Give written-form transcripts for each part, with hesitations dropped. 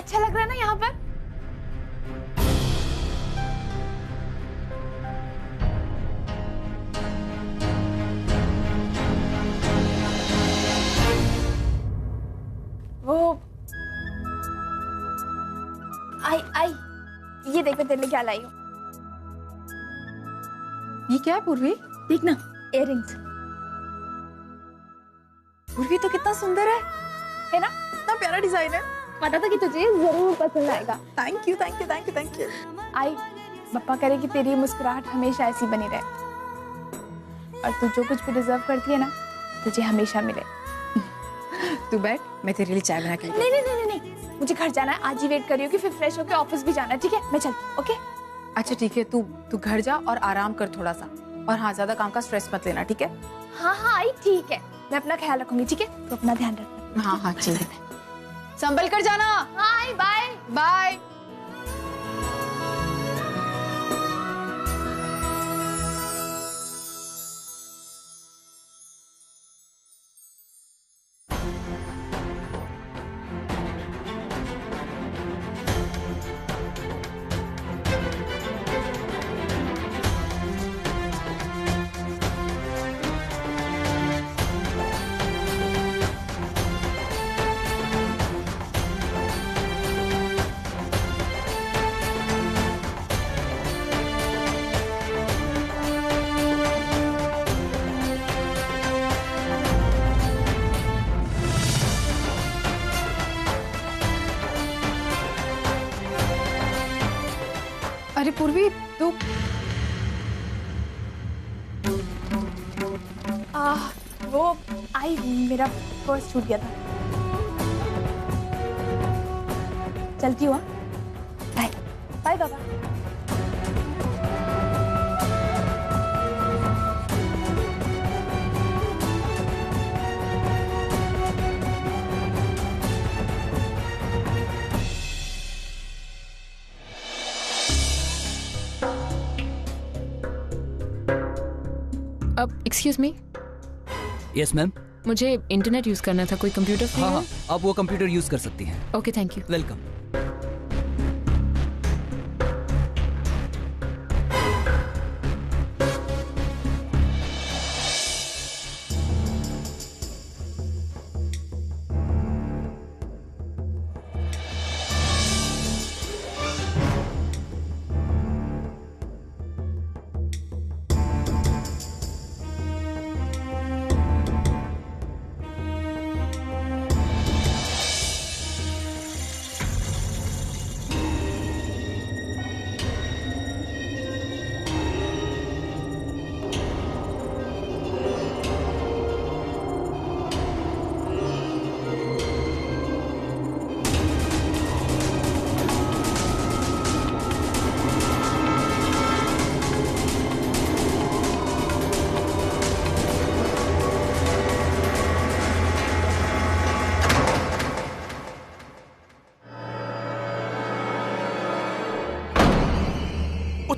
अच्छा लग रहा है ना यहाँ पर? वो आई ये देख मैं तेरे लिए क्या लाई हूँ। ये क्या है पूर्वी? देख ना, इयररिंग्स। पूर्वी तो कितना सुंदर है ना? कितना प्यारा डिजाइन है। पता था कि तुझे जरूर पसंद आएगा। Thank you thank you thank you thank you. आई पप्पा करे कि तेरी मुस्कुराहट हमेशा ऐसी बनी रहे और तू जो कुछ भी डिजर्व करती है ना तुझे हमेशा मिले। तू बैठ, मैं तेरे लिए चाय बना के नहीं नहीं नहीं नहीं, मुझे घर जाना है, आज ही वेट कर रही हूँ कि फिर फ्रेश होकर ऑफिस भी जाना है। ठीक है मैं चलती। ओके अच्छा ठीक है, तू घर जा और आराम कर थोड़ा सा, और हाँ ज्यादा काम का स्ट्रेस मत लेना, ठीक है? हाँ हाँ आई ठीक है, मैं अपना ख्याल रखूंगी। ठीक है तो अपना ध्यान रखना। हाँ हाँ ठीक है, संभल कर जाना। हाँ बाय बाय। अरे पूर्वी तू वो आई मेरा पर्स छूट गया था। चलती हुआ बाय बाय बाबा। अब एक्सक्यूज मी। Yes ma'am. मुझे इंटरनेट यूज करना था, कोई कंप्यूटर फ्री हाँ है? हाँ, आप वो कंप्यूटर यूज कर सकती हैं। Okay thank you. वेलकम।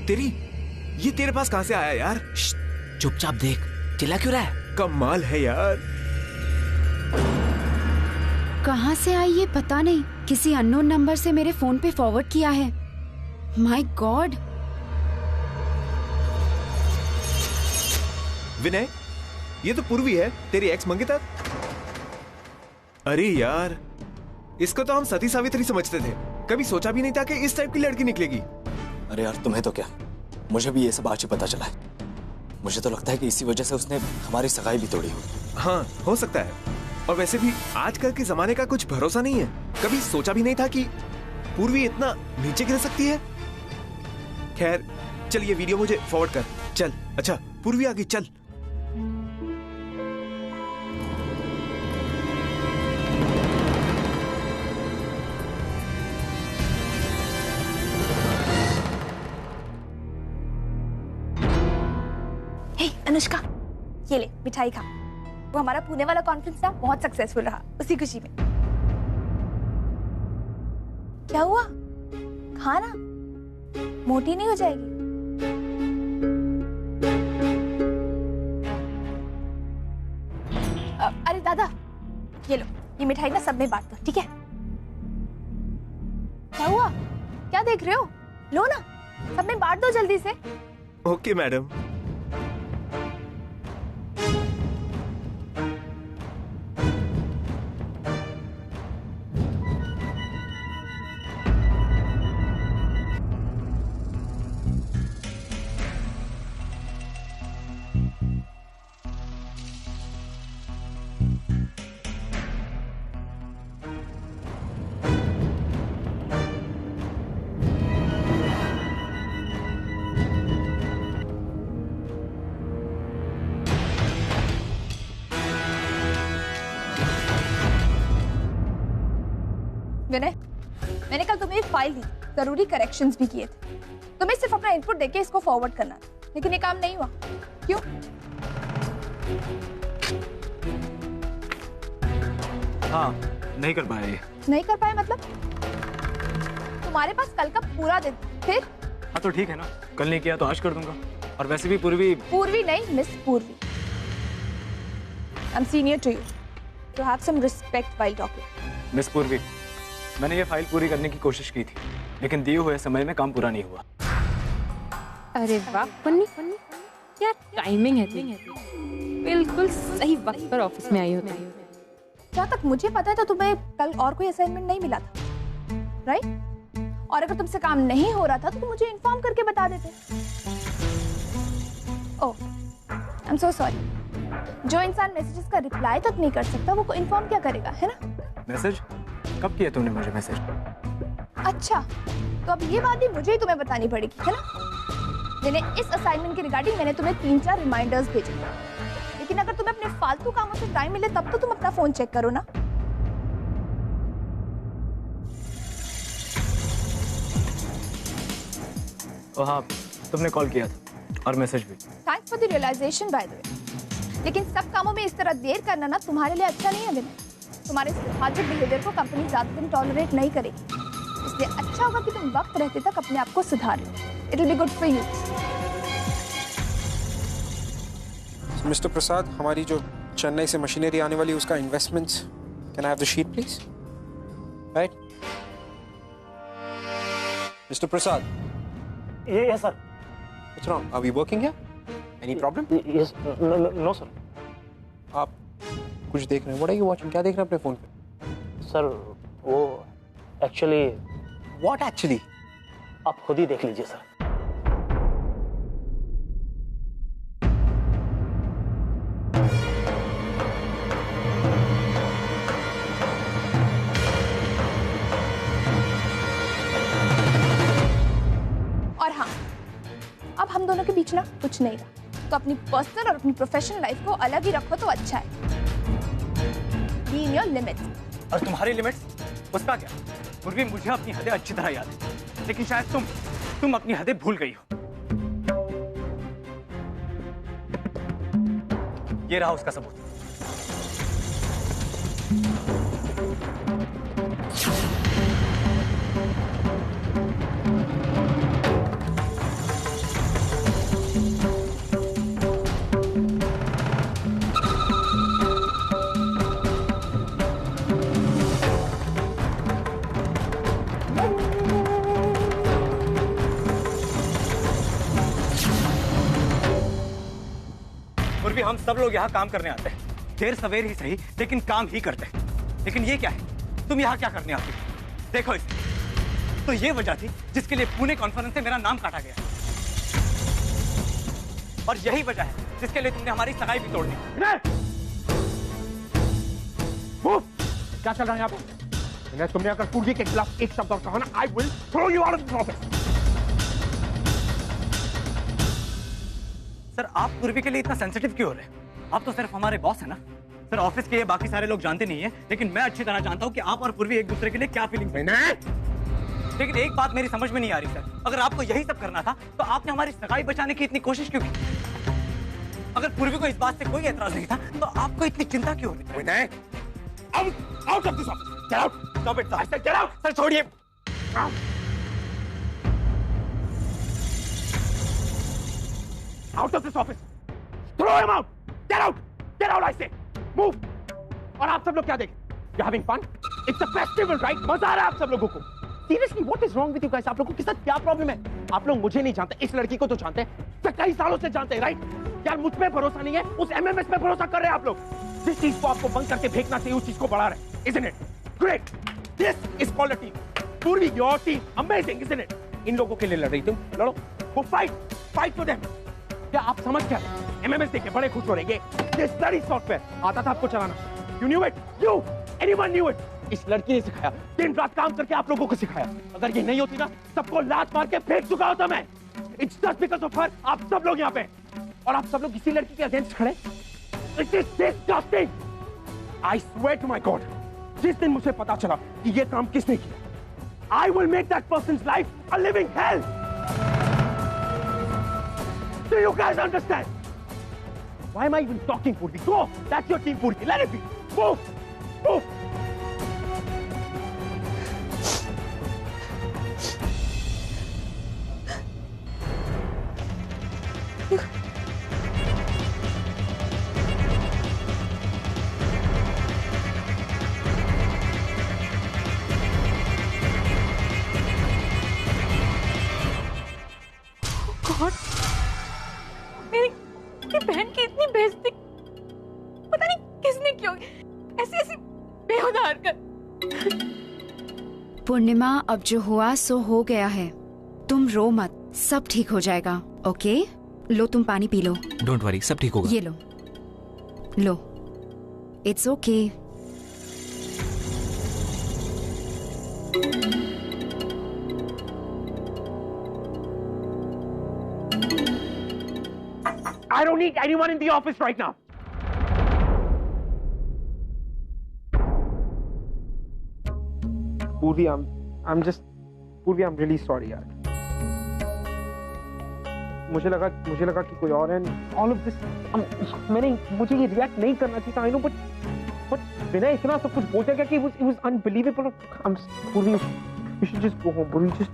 तेरी ये तेरे पास कहां से आया यार? चुपचाप देख, चिल्ला क्यों रहा है? कमाल है यार। कहां से आई ये पता नहीं, किसी अननोन नंबर से मेरे फोन पे फॉरवर्ड किया है। My God. विनय, ये तो पूर्वी है, तेरी एक्स मंगेतर। अरे यार, इसको तो हम सती सावित्री समझते थे, कभी सोचा भी नहीं था कि इस टाइप की लड़की निकलेगी। अरे यार तुम्हें तो क्या, मुझे भी ये सब आज ही पता चला है। मुझे तो लगता है कि इसी वजह से उसने हमारी सगाई भी तोड़ी होगी। हाँ हो सकता है, और वैसे भी आजकल के जमाने का कुछ भरोसा नहीं है। कभी सोचा भी नहीं था कि पूर्वी इतना नीचे गिर सकती है। खैर चल, ये वीडियो मुझे फॉरवर्ड कर। चल अच्छा पूर्वी आ गई, चल। अनुष्का ये ले मिठाई खा। वो हमारा पुणे वाला कॉन्फ्रेंस था, बहुत सक्सेसफुल रहा, उसी खुशी में। क्या हुआ? खाना मोटी नहीं हो जाएगी? अरे दादा ये लो, ये मिठाई ना सब में बांट दो, ठीक है? क्या हुआ? क्या देख रहे हो? लो ना, सब में बांट दो जल्दी से। Okay madam. विनय, मैंने कल तुम्हें एक फाइल दी, जरूरी करेक्शंस भी किए थे। तुम्हें सिर्फ अपना इनपुट देके इसको फॉरवर्ड करना था, लेकिन ये काम नहीं हुआ। क्यों? हाँ, नहीं कर पाए ये। नहीं कर पाए मतलब? तुम्हारे पास कल का पूरा दिन, फिर? हाँ तो ठीक है ना, कल नहीं किया तो आज कर दूंगा। और वैसे भी पूर्वी नहीं, मिस पूर्वी। I'm senior to you. To have some respect while talking. Miss पूर्वी, मैंने ये फाइल पूरी करने की कोशिश की थी, लेकिन दिए हुए समय में काम पूरा नहीं हुआ। अरे वाह पन्नी, क्या टाइमिंग है तेरी। बिल्कुल सही वक्त पर ऑफिस में आई हो तुम। जहाँ तक मुझे पता है तो तुम्हें कल और कोई असाइनमेंट नहीं मिला था, राइट? और अगर तुमसे काम नहीं हो रहा था तो तुम मुझे इन्फॉर्म करके बता देते। ओह, आई एम सो सॉरी। जो इंसान मैसेजेस का रिप्लाई तक नहीं कर सकता वो को इन्फॉर्म क्या करेगा, है ना? मैसेज? कब किया तुमने मुझे मैसेज? अच्छा, तो अब ये बात भी मुझे ही तुम्हें बतानी पड़ेगी, है ना? मैंने इस असाइनमेंट के रिगार्डिंग मैंने तुम्हें 3-4 रिमाइंडर्स भेजे, लेकिन अगर तुम्हें अपने फालतू कामों से टाइम मिले तब तो तुम अपना फोन चेक करो ना। हाँ, तुमने कॉल किया था और मैसेज भी। Thanks for the realisation by the way. लेकिन सब कामों में इस तरह देर करना ना तुम्हारे लिए अच्छा नहीं है विनय। तुम्हारे हाजिर बिहेवियर को कंपनी ज्यादा दिन टॉलरेट नहीं करेगी, इसलिए अच्छा होगा कि तुम वक्त रहते तक अपने आप को सुधार लो। It will be good for you. Mister Prasad, हमारी जो चेन्नई से मशीनरी आने वाली है उसका investments, can I have the sheet please? Right mister Prasad? Yes, sir. What's wrong? Are we working here? Any problem? Yes, no, sir. आप कुछ देख रहे हैं? What are you watching? क्या देख रहे हैं अपने फोन पे? Sir, वो actually What actually? आप खुद ही देख लीजिए सर। और हाँ, अब हम दोनों के बीच ना कुछ नहीं रहा, तो अपनी पर्सनल और अपनी प्रोफेशनल लाइफ को अलग ही रखो तो अच्छा है। Be in your limits. और तुम्हारी लिमिट्स? उसका क्या? पूर्वी मुझे अपनी हदें अच्छी तरह याद है, लेकिन शायद तुम अपनी हदें भूल गई हो। ये रहा उसका सबूत। हम सब लोग यहाँ काम करने आते हैं, देर सवेर ही सही, लेकिन काम ही करते हैं। लेकिन ये क्या है? तुम यहाँ क्या करने आते हो? देखो इसे। तो ये वजह थी जिसके लिए पुणे कॉन्फ्रेंस से मेरा नाम काटा गया, और यही वजह है जिसके लिए तुमने हमारी सगाई भी तोड़ दी। क्या चल रहा है यहाँ पे? तुमने अगर पूर्वी के खिलाफ एक शब्द और कहा ना, I will throw you out of the office. Sir, आप पूर्वी के लिए इतना सेंसिटिव क्यों हो रहे हैं? आप तो सिर्फ हमारे बॉस है ना। सर, ऑफिस के ये बाकी सारे लोग जानते नहीं है, लेकिन मैं अच्छी तरह जानता हूँ कि आप और पूर्वी एक दूसरे के लिए क्या फीलिंग है। लेकिन एक बात मेरी समझ में नहीं आ रही सर, अगर आपको यही सब करना था तो आपने हमारी सगाई बचाने की इतनी कोशिश क्यों की? अगर पूर्वी को इस बात से कोई एतराज नहीं था तो आपको इतनी चिंता क्यों हो रही है? Out of this office. Get out. Stop it. I said get out. Sir छोड़िए। Out of this office. Throw him out. Get out. Get out, I say. Move. और आप सब लोग क्या देख? You're having fun? It's a festival, right? मजा आ रहा है आप सब लोगों को? Seriously what is wrong with you guys? आप लोगों के साथ क्या प्रॉब्लम है? आप लोग मुझे नहीं जानते, इस लड़की को तो जानते हैं, कई सालों से जानते हैं, राइट? यार मुझ पे भरोसा नहीं है, उस एमएमएस पे भरोसा कर रहे हैं आप लोग। जिस चीज को आपको बंद करके फेंकना चाहिए उस चीज को बढ़ा रहे हैं, isn't it? Great. This is quality. पूर्वी, your team, amazing, isn't it? इन लोगों के लिए लड़ रही तुम, लड़ो, go fight for them. क्या आप समझ क्या? एमएमएस देख के बड़े खुश हो रहे हैं। This bloody software आता था आपको चलाना। You knew it. You, anyone knew it. इस लड़की ने सिखाया, दिन रात काम करके आप लोगों को सिखाया। अगर ये नहीं होती ना, सबको लात मार के फेंक चुका होता मैं। It's just because of her, आप सब लोग यहाँ पे, और आप सब लोग इसी लड़की के अगेंस्ट खड़े। It is disgusting. I swear to my God, जिस दिन मुझे पता चला कि ये काम किसने किया, I will make that person's life a living hell. Do you guys understand? Why am I even talking, Purvi? Go! That's your team, Purvi. Let it be. Move! Move! God, मेरी बहन की इतनी बेइज्जती पता नहीं किसने की होगी। ऐसी ऐसी बेहुदा हरकत। पूर्णिमा, अब जो हुआ सो हो गया है, तुम रो मत, सब ठीक हो जाएगा, ओके? लो तुम पानी पी लो। डोंट वरी, सब ठीक होगा। ये लो, लो, it's okay. I don't need anyone in the office right now. Purvi, Purvi, I'm really sorry, यार। मुझे लगा कि कोई और है। All of this, मुझे ये रिएक्ट नहीं करना चाहिए था, I know, but बिना इतना सब कुछ बोल दिया कि it was unbelievable. Purvi, you should just go home, Purvi.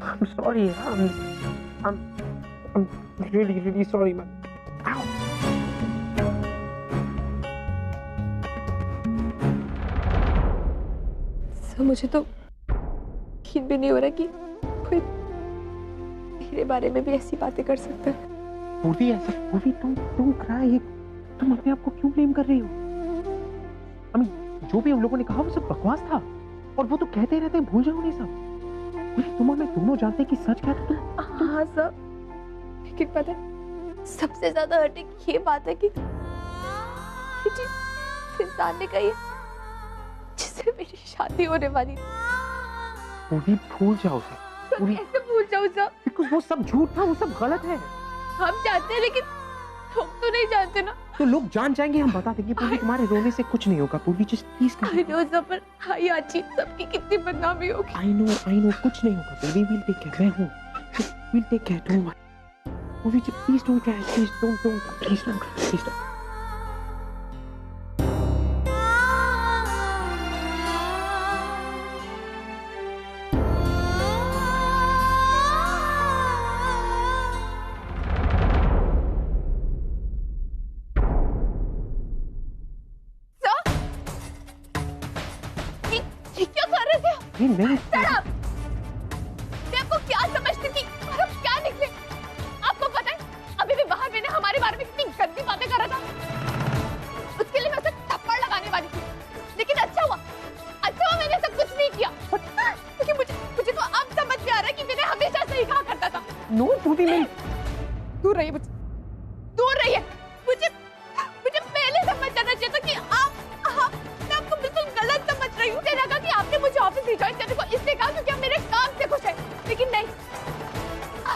I'm sorry, I'm really sorry, man. Ow. Sir, मुझे तो यकीन भी नहीं हो रहा कि कोई मेरे बारे में भी ऐसी बातें कर सकता है। पूर्वी, तुम cry, तुम अपने आप को क्यों ब्लेम कर रही हो? जो भी उन लोगों ने कहा वो सब बकवास था, और वो तो कहते रहते हैं, भूल जाओ नहीं सब। तुम और मैं दोनों जानते हैं कि सच क्या था। हाँ सर, लेकिन पता है सबसे ज्यादा हर्टिंग ये बात है कि जिस इंसान ने कही जिससे मेरी शादी होने वाली थी, पूरी भूल जाओ उसे। कैसे भूल जाऊं सर? बिकॉज़ वो सब झूठ था, वो सब गलत है। हम जानते हैं, लेकिन लोग तो नहीं जानते ना। तो लोग जान जाएंगे, हम बता देंगे। पूरी, तुम्हारे रोने से कुछ नहीं होगा। पूरी, just please I know sir, पर हाई आची सबकी कितनी बदनामी होगी। I know, कुछ नहीं होगा। पूरी, we'll take care, मैं हूँ। We'll take care, don't worry. Purvi, please don't cry. Please don't. ये क्या कर रहे थे? नहीं, सर, मैं आपको क्या समझती थी और अब क्या निकले? आपको पता है अभी भी बाहर मैंने हमारे बारे में कितनी गंदी बातें कर रहा था। उसके लिए मैं उसे थप्पड़ लगाने वाली थी, लेकिन अच्छा हुआ मैंने सब कुछ नहीं किया, क्योंकि मुझे तो अब समझ में आ रहा है कि मैंने हमेशा सही कहा करता था। नो पूरी, नहीं, दूर रहिए मुझसे, दूर रहिए। मुझे पहले समझ जाना चाहिए था कि मैं आपको बिल्कुल गलत समझ रही हूँ। लगा कि आपने मुझे ऑफिस रिजॉइन करने को इसलिए कहा क्योंकि आप मेरे काम से खुश हैं, लेकिन नहीं,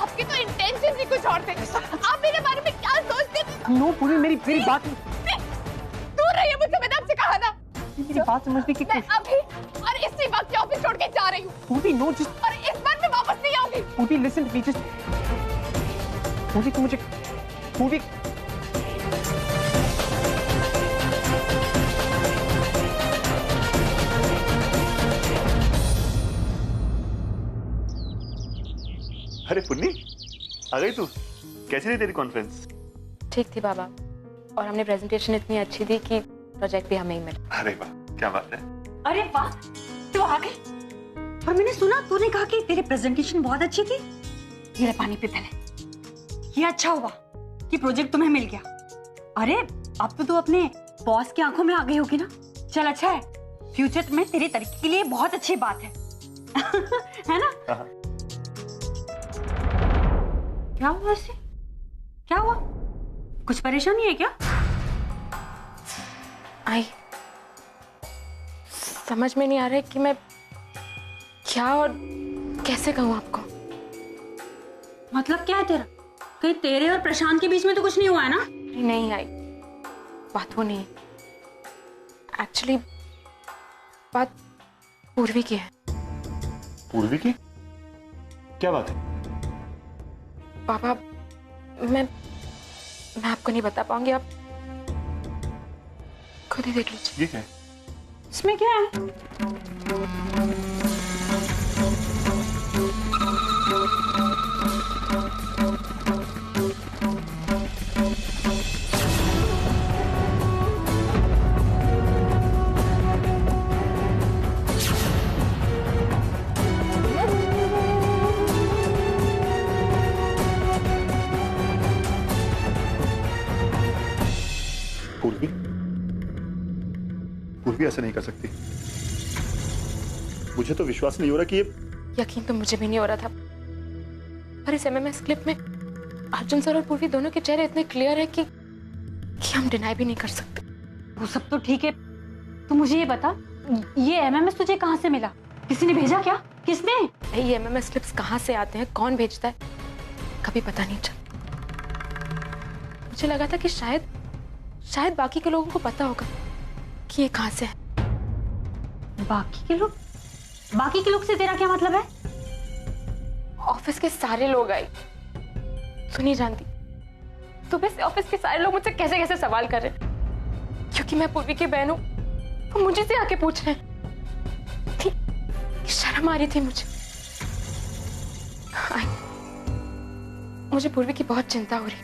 आपके तो इंटेंशन ही कुछ और थे। आप मेरे बारे में क्या सोचते थे? नो पूरी, मेरी बात दूर रहिए मुझसे, मैंने आपसे कहा ना। मेरी बात समझने की मैं अभी और इसी वक्त ऑफिस छोड़ के जा रही हूँ। पूरी, नो, जस्ट, और इस बार मैं वापस नहीं आऊंगी। पूरी, लिसन टू मी, जस्ट पूरी, तुम मुझे पूरी। अरे पुन्नी, आ गई तू? कैसी रही तेरी कॉन्फ्रेंस? ठीक थी बाबा, और हमने प्रेजेंटेशन इतनी अच्छी दी कि प्रोजेक्ट भी हमें ही मिला। अरे वाह, क्या बात है। अरे वाह, तू आ गई। और मैंने सुना तूने कहा कि तेरी प्रेजेंटेशन बहुत अच्छी थी। ये ले पानी पी पहले। ये अच्छा हुआ कि प्रोजेक्ट तुम्हें मिल गया। अरे अब तो तू अपने बॉस की आंखों में आ गई होगी ना। चल अच्छा है, फ्यूचर में तेरी तरक्की के लिए बहुत अच्छी बात है। है ना? क्या हुआ इससे? क्या हुआ? कुछ परेशानी है क्या? आई समझ में नहीं आ रहा है कि मैं क्या और कैसे कहूँ आपको। मतलब क्या है तेरा? कहीं तेरे और प्रशांत के बीच में तो कुछ नहीं हुआ है ना? नहीं आई, बात वो नहीं। एक्चुअली बात पूर्वी की है। पूर्वी की? क्या बात है? पापा मैं आपको नहीं बता पाऊंगी, आप खुद ही देख लीजिए। ये क्या है? इसमें क्या है? पूर्वी? पूर्वी ऐसा नहीं कर सकती। मुझे तो विश्वास नहीं हो रहा कि ये। यकीन तो मुझे भी नहीं हो रहा था, पर इस एमएमएस क्लिप में अर्जुन सर और पूर्वी दोनों के चेहरे इतने क्लियर है कि हम डिनाई भी नहीं कर सकते। वो सब तो ठीक है, तू मुझे ये बता, ये एमएमएस तुझे कहाँ से मिला? किसी ने भेजा क्या? किसने? ये एमएमएस क्लिप्स कहाँ से आते हैं, कौन भेजता है, कभी पता नहीं चलता। मुझे लगा था कि शायद बाकी के लोगों को पता होगा कि ये कहाँ से है। बाकी के लोग? बाकी के लोग से तेरा क्या मतलब है? ऑफिस के सारे लोग आए। तू नहीं जानती, सुबह से ऑफिस के सारे लोग मुझसे कैसे कैसे सवाल कर रहे हैं, क्योंकि मैं पूर्वी की बहन हूं। वो मुझे से आके पूछ रहे हैं। शर्म आ रही थी मुझे। मुझे पूर्वी की बहुत चिंता हो रही।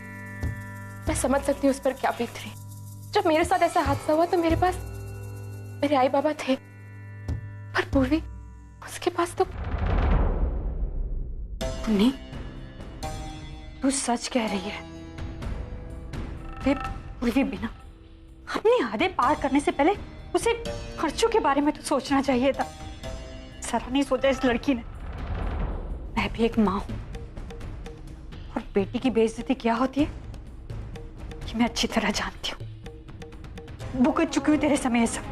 मैं समझ सकती हूँ उस पर क्या बीत रही। जब मेरे साथ ऐसा हादसा हुआ तो मेरे पास मेरे आई बाबा थे, पर पूर्वी, उसके पास तो नहीं। तू सच कह रही है? पूर्वी बिना अपनी हदें पार करने से पहले उसे खर्चों के बारे में तो सोचना चाहिए था। जरा नहीं सोचा इस लड़की ने। मैं भी एक माँ हूं और बेटी की बेइज्जती क्या होती है कि मैं अच्छी तरह जानती हूँ। भुगत चुकी हूँ तेरे समय सब।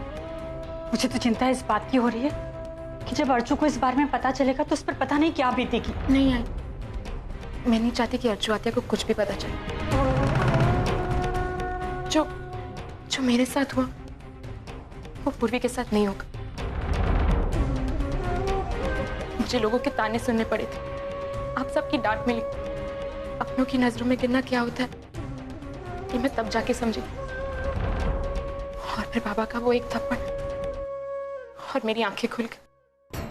मुझे तो चिंता इस बात की हो रही है कि जब अर्जू को इस बारे में पता चलेगा तो उस पर पता नहीं क्या बीतेगी। नहीं आई, मैं नहीं चाहती कि अर्जू आत्या को कुछ भी पता चले। जो मेरे साथ हुआ वो पूर्वी के साथ नहीं होगा। मुझे लोगों के ताने सुनने पड़े थे, आप सबकी डांट मिली। अपनों की नजरों में गिरना क्या होता है ये मैं तब जाके समझी। और फिर बाबा का वो एक थप्पड़ और मेरी आंखें खुल गई।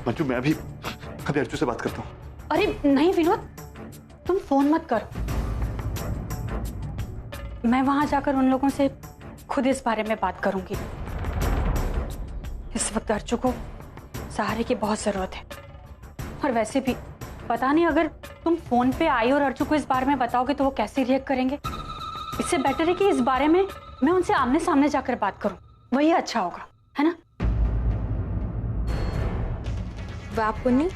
मंजू, मैं अभी अर्जू से बात करता हूँ। अरे नहीं विनोद, तुम फोन मत करो। मैं वहां जाकर उन लोगों से खुद इस बारे में बात करूंगी। इस वक्त अर्जू को सहारे की बहुत जरूरत है। और वैसे भी पता नहीं, अगर तुम फोन पे आई और अर्जू को इस बारे में बताओगे तो वो कैसे रिएक्ट करेंगे। इससे बेटर है कि इस बारे में मैं उनसे आमने सामने जाकर बात करूं, वही अच्छा होगा, है ना? वाह पुन्नी,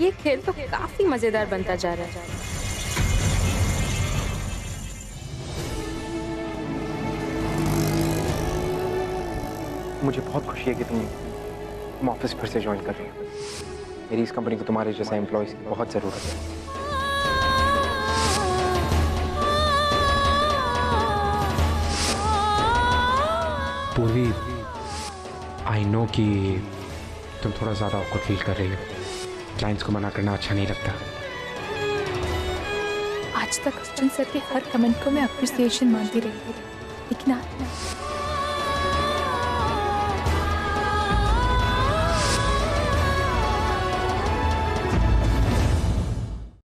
ये खेल तो काफी मजेदार बनता जा रहा है। मुझे बहुत खुशी है कि तुम ऑफिस फिर से ज्वाइन कर रही हो। मेरी इस कंपनी को तुम्हारे जैसे एम्प्लॉयज की बहुत ज़रूरत है। पूर्वी, आई नो कि तुम थोड़ा ज़्यादा ऑकवर्ड फील कर रही हो। क्लाइंट्स को मना करना अच्छा नहीं लगता। आज तक अर्जुन सर के हर कमेंट को मैं अप्रिसिएशन मानती रही, लेकिन आज